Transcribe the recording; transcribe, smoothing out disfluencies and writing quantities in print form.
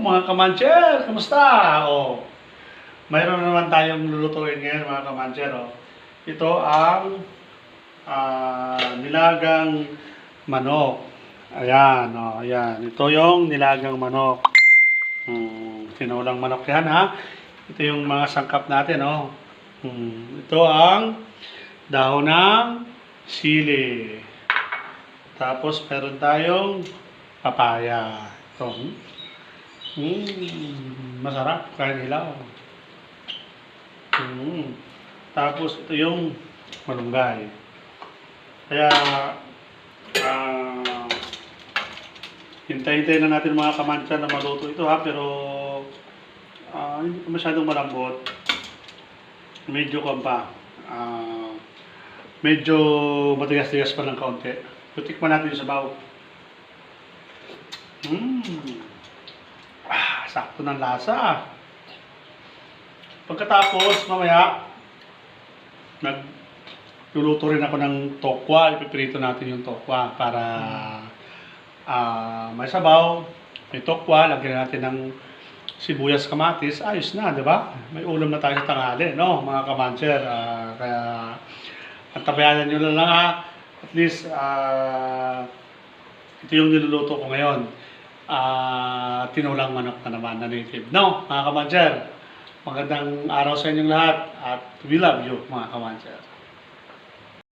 mga kamancher, kamusta? O, mayroon naman tayong lulutuin ngayon mga kamancher. O. Ito ang nilagang manok. Ayan, o, ayan. Ito yung nilagang manok. Tinulang manok yan ha. Ito yung mga sangkap natin. O. Ito ang dahon ng sili. Tapos meron tayong papaya. Ito. Masarap. Kain hilaw. Tapos ito yung malunggay. Kaya hintay-hintay na natin mga kamansa na maluto ito ha. Pero hindi pa masyadong malambot. Medyo kampa. Medyo matigas-tigas pa ng kaunti. Tutikman natin yung sabaw. Sakto ng lasa. Pagkatapos, mamaya, nagluluto rin ako ng tokwa. Ipiprito natin yung tokwa para may sabaw, may tokwa, lagyan natin ng sibuyas, kamatis. Ayos na, di ba? May ulam na tayo sa tanghali, no? Mga kamanser. Kaya, ang tabayanan nyo na lang ha. At least, ito yung niluluto ko ngayon. Tinulang manok na naman na native. No, mga kamanser. Magandang araw sa inyong lahat. At we love you, mga kamanser.